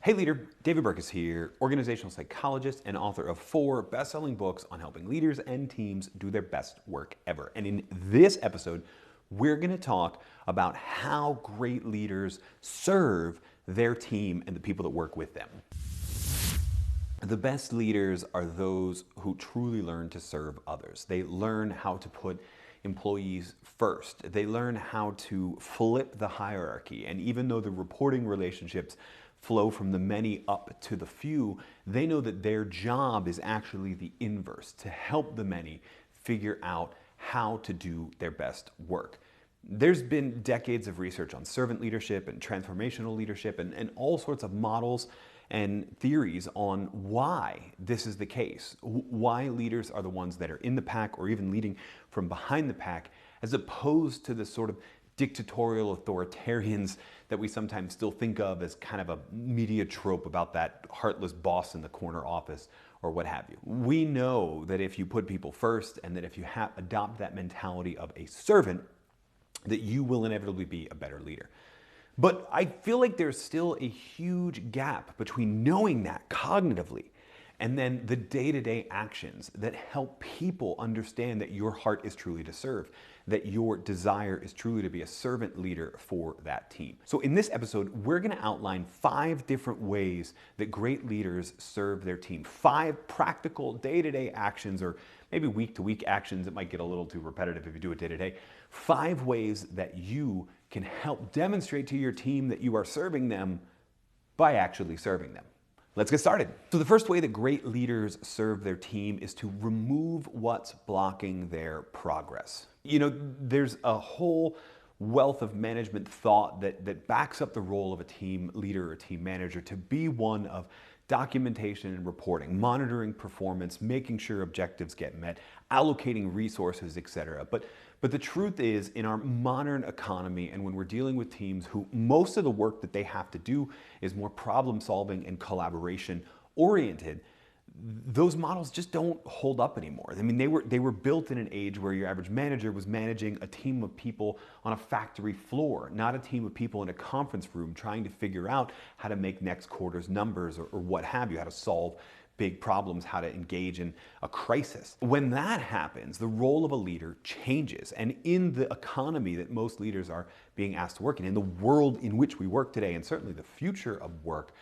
Hey leader, David Burkus here, organizational psychologist and author of 4 best-selling books on helping leaders and teams do their best work ever. And in this episode, we're going to talk about how great leaders serve their team and the people that work with them. The best leaders are those who truly learn to serve others. They learn how to put employees first. They learn how to flip the hierarchy. And even though the reporting relationships flow from the many up to the few, they know that their job is actually the inverse, to help the many figure out how to do their best work. There's been decades of research on servant leadership and transformational leadership and all sorts of models and theories on why this is the case, why leaders are the ones that are in the pack or even leading from behind the pack, as opposed to the sort of dictatorial authoritarians that we sometimes still think of as kind of a media trope about that heartless boss in the corner office or what have you. We know that if you put people first and that if you adopt that mentality of a servant, that you will inevitably be a better leader. But I feel like there's still a huge gap between knowing that cognitively and then the day-to-day actions that help people understand that your heart is truly to serve, that your desire is truly to be a servant leader for that team. So in this episode, we're going to outline 5 different ways that great leaders serve their team. 5 practical day-to-day actions, or maybe week-to-week actions. It might get a little too repetitive if you do it day-to-day. 5 ways that you can help demonstrate to your team that you are serving them by actually serving them. Let's get started. So the first way that great leaders serve their team is to remove what's blocking their progress. You know, there's a whole wealth of management thought that backs up the role of a team leader or team manager to be one of documentation and reporting, monitoring performance, making sure objectives get met, allocating resources, etc. But the truth is, in our modern economy and when we're dealing with teams who most of the work that they have to do is more problem solving and collaboration oriented, those models just don't hold up anymore. I mean, they were built in an age where your average manager was managing a team of people on a factory floor, not a team of people in a conference room trying to figure out how to make next quarter's numbers or what have you, how to solve big problems, how to engage in a crisis. When that happens, the role of a leader changes. And in the economy that most leaders are being asked to work in the world in which we work today, and certainly the future of work,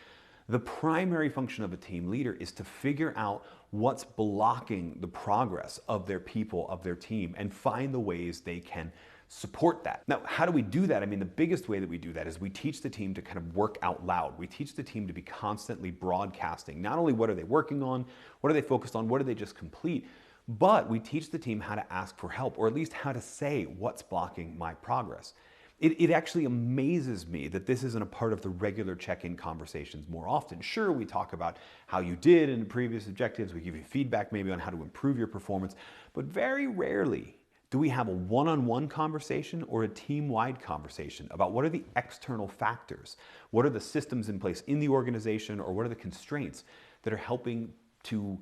the primary function of a team leader is to figure out what's blocking the progress of their people, of their team, and find the ways they can support that. Now, how do we do that? I mean, the biggest way that we do that is we teach the team to kind of work out loud. We teach the team to be constantly broadcasting, not only what are they working on, what are they focused on, what do they just complete, but we teach the team how to ask for help, or at least how to say what's blocking my progress. It actually amazes me that this isn't a part of the regular check-in conversations more often. Sure, we talk about how you did in previous objectives, we give you feedback maybe on how to improve your performance, but very rarely do we have a one-on-one conversation or a team-wide conversation about what are the external factors, what are the systems in place in the organization, or what are the constraints that are helping to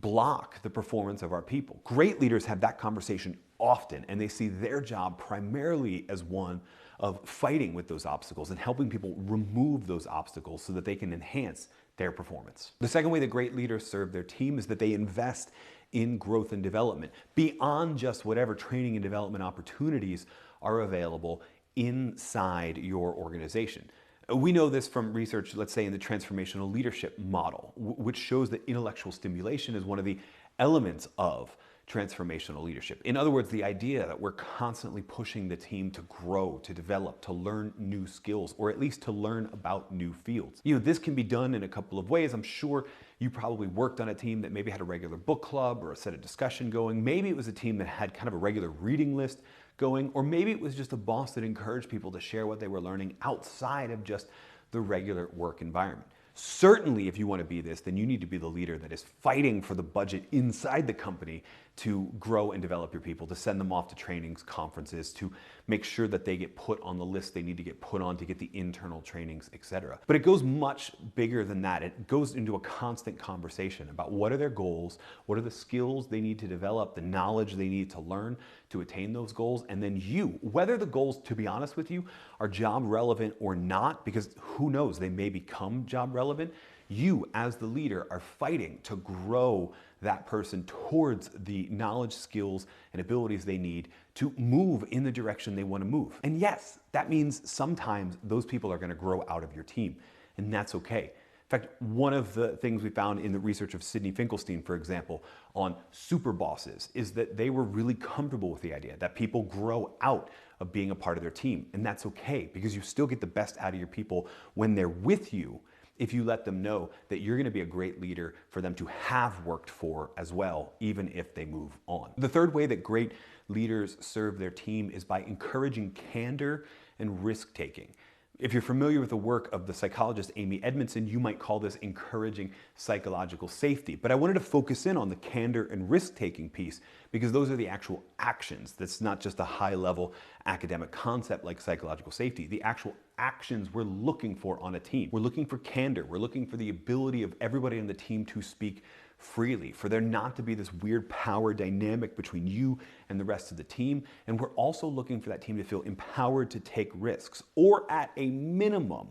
block the performance of our people. Great leaders have that conversation often, and they see their job primarily as one of fighting with those obstacles and helping people remove those obstacles so that they can enhance their performance. The second way that great leaders serve their team is that they invest in growth and development beyond just whatever training and development opportunities are available inside your organization. We know this from research, let's say in the transformational leadership model, which shows that intellectual stimulation is one of the elements of transformational leadership. In other words, the idea that we're constantly pushing the team to grow, to develop, to learn new skills, or at least to learn about new fields. You know, this can be done in a couple of ways. I'm sure you probably worked on a team that maybe had a regular book club or a set of discussion going. Maybe it was a team that had kind of a regular reading list going, or maybe it was just a boss that encouraged people to share what they were learning outside of just the regular work environment. Certainly, if you want to be this, then you need to be the leader that is fighting for the budget inside the company to grow and develop your people, to send them off to trainings, conferences, to make sure that they get put on the list they need to get put on to get the internal trainings, etc. But it goes much bigger than that. It goes into a constant conversation about what are their goals, what are the skills they need to develop, the knowledge they need to learn to attain those goals. And then you, whether the goals, to be honest with you, are job relevant or not, because who knows, they may become job relevant, you as the leader are fighting to grow that person towards the knowledge, skills, and abilities they need to move in the direction they want to move. And yes, that means sometimes those people are going to grow out of your team, and that's okay. In fact, one of the things we found in the research of Sidney Finkelstein, for example, on super bosses is that they were really comfortable with the idea that people grow out of being a part of their team. And that's okay, because you still get the best out of your people when they're with you, if you let them know that you're going to be a great leader for them to have worked for as well, even if they move on. The third way that great leaders serve their team is by encouraging candor and risk-taking. If you're familiar with the work of the psychologist Amy Edmondson, you might call this encouraging psychological safety. But I wanted to focus in on the candor and risk-taking piece, because those are the actual actions. That's not just a high-level academic concept like psychological safety. The actual actions we're looking for on a team. We're looking for candor. We're looking for the ability of everybody on the team to speak freely, for there not to be this weird power dynamic between you and the rest of the team. And we're also looking for that team to feel empowered to take risks, or at a minimum,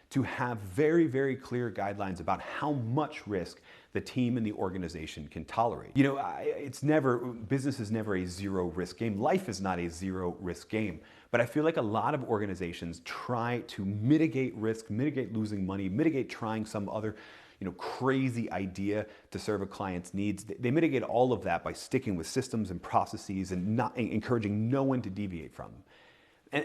to have very, very clear guidelines about how much risk the team and the organization can tolerate. You know, business is never a zero risk game. Life is not a zero risk game. But I feel like a lot of organizations try to mitigate risk, mitigate losing money, mitigate trying some other crazy idea to serve a client's needs. They mitigate all of that by sticking with systems and processes and not encouraging no one to deviate from them.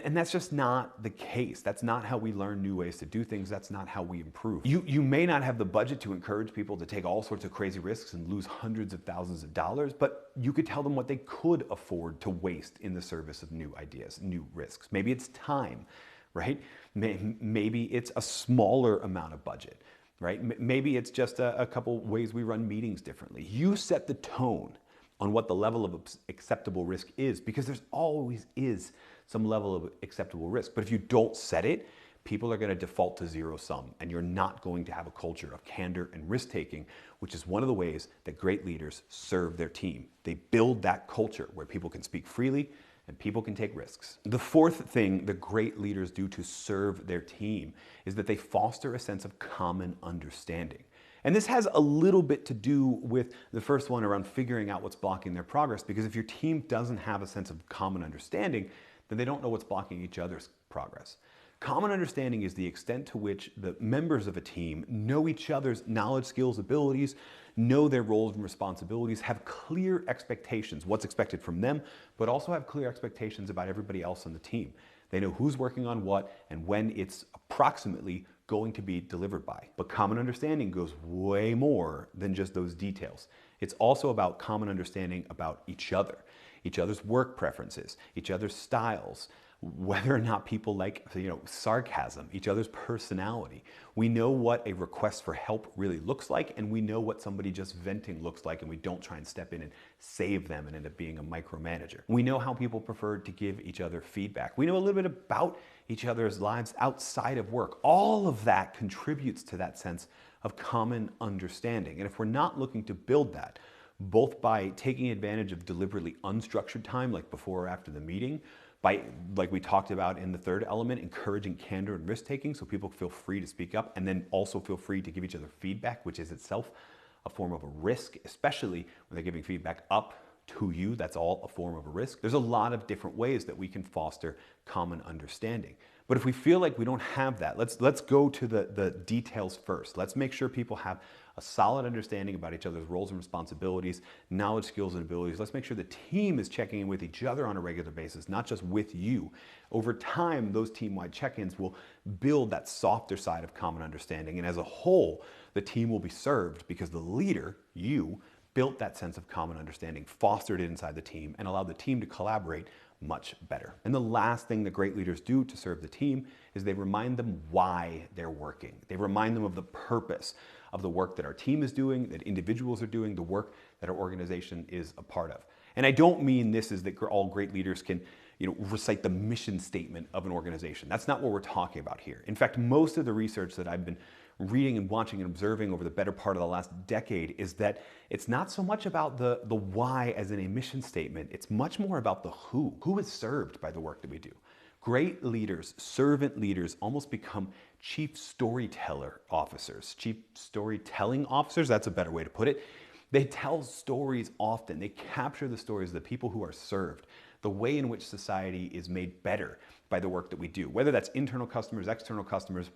And that's just not the case. That's not how we learn new ways to do things. That's not how we improve. You may not have the budget to encourage people to take all sorts of crazy risks and lose hundreds of thousands of dollars, but you could tell them what they could afford to waste in the service of new ideas, new risks. Maybe it's time, right? Maybe it's a smaller amount of budget, right? Maybe it's just a couple ways we run meetings differently. You set the tone on what the level of acceptable risk is, because there's always is some level of acceptable risk. But if you don't set it, people are going to default to zero sum, and you're not going to have a culture of candor and risk taking, which is one of the ways that great leaders serve their team. They build that culture where people can speak freely and people can take risks. The fourth thing that great leaders do to serve their team is that they foster a sense of common understanding. And this has a little bit to do with the first one around figuring out what's blocking their progress, because if your team doesn't have a sense of common understanding, then they don't know what's blocking each other's progress. Common understanding is the extent to which the members of a team know each other's knowledge, skills, abilities, know their roles and responsibilities, have clear expectations, what's expected from them, but also have clear expectations about everybody else on the team. They know who's working on what and when it's approximately going to be delivered by. But common understanding goes way more than just those details. It's also about common understanding about each other's work preferences, each other's styles, whether or not people like, sarcasm, each other's personality. We know what a request for help really looks like, and we know what somebody just venting looks like, and we don't try and step in and save them and end up being a micromanager. We know how people prefer to give each other feedback. We know a little bit about each other's lives outside of work. All of that contributes to that sense of common understanding. And if we're not looking to build that, both by taking advantage of deliberately unstructured time, like before or after the meeting, by, like we talked about in the third element, encouraging candor and risk-taking so people feel free to speak up, and then also feel free to give each other feedback, which is itself a form of a risk, especially when they're giving feedback up to you. That's all a form of a risk. There's a lot of different ways that we can foster common understanding. But if we feel like we don't have that, let's go to the details first. Let's make sure people have a solid understanding about each other's roles and responsibilities, knowledge, skills, and abilities. Let's make sure the team is checking in with each other on a regular basis, not just with you. Over time, those team-wide check-ins will build that softer side of common understanding. And as a whole, the team will be served because the leader, you, built that sense of common understanding, fostered it inside the team, and allowed the team to collaborate much better. And the last thing that great leaders do to serve the team is they remind them why they're working. They remind them of the purpose of the work that our team is doing, that individuals are doing, the work that our organization is a part of. And I don't mean this is that all great leaders can recite the mission statement of an organization. That's not what we're talking about here. In fact, most of the research that I've been reading and watching and observing over the better part of the last decade is that it's not so much about the why as in a mission statement. It's much more about the who. Who is served by the work that we do? Great leaders, servant leaders, almost become chief storyteller officers. Chief storytelling officers, that's a better way to put it. They tell stories often. They capture the stories of the people who are served, the way in which society is made better by the work that we do, whether that's internal customers, external customers,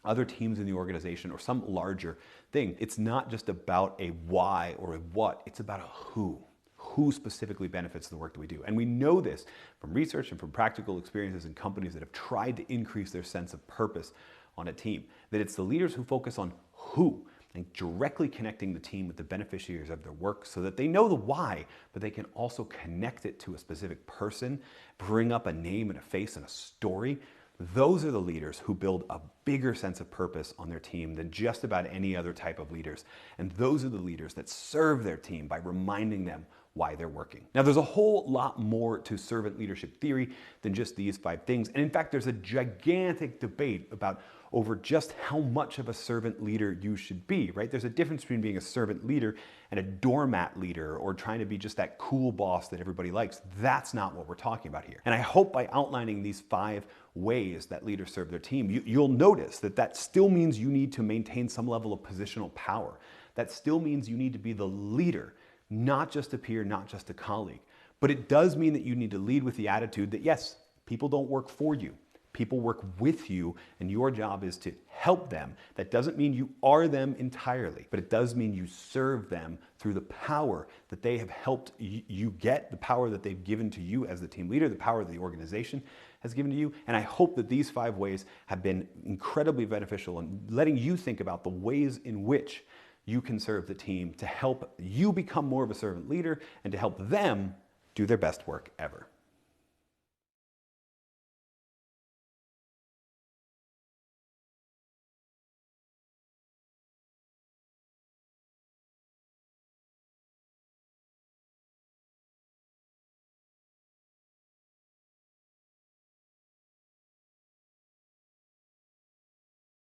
other teams in the organization, or some larger thing. It's not just about a why or a what, it's about a who. Who specifically benefits the work that we do. And we know this from research and from practical experiences in companies that have tried to increase their sense of purpose on a team, that it's the leaders who focus on who and directly connecting the team with the beneficiaries of their work so that they know the why, but they can also connect it to a specific person, bring up a name and a face and a story. Those are the leaders who build a bigger sense of purpose on their team than just about any other type of leaders. And those are the leaders that serve their team by reminding them why they're working. Now, there's a whole lot more to servant leadership theory than just these 5 things. And in fact, there's a gigantic debate about over just how much of a servant leader you should be, right? There's a difference between being a servant leader and a doormat leader or trying to be just that cool boss that everybody likes. That's not what we're talking about here. And I hope by outlining these 5 ways that leaders serve their team, you'll notice that that still means you need to maintain some level of positional power. That still means you need to be the leader, not just a peer, not just a colleague. But it does mean that you need to lead with the attitude that yes, people don't work for you. People work with you, and your job is to help them. That doesn't mean you are them entirely, but it does mean you serve them through the power that they have helped you get, the power that they've given to you as the team leader, the power that the organization has given to you. And I hope that these 5 ways have been incredibly beneficial in letting you think about the ways in which you can serve the team to help you become more of a servant leader and to help them do their best work ever.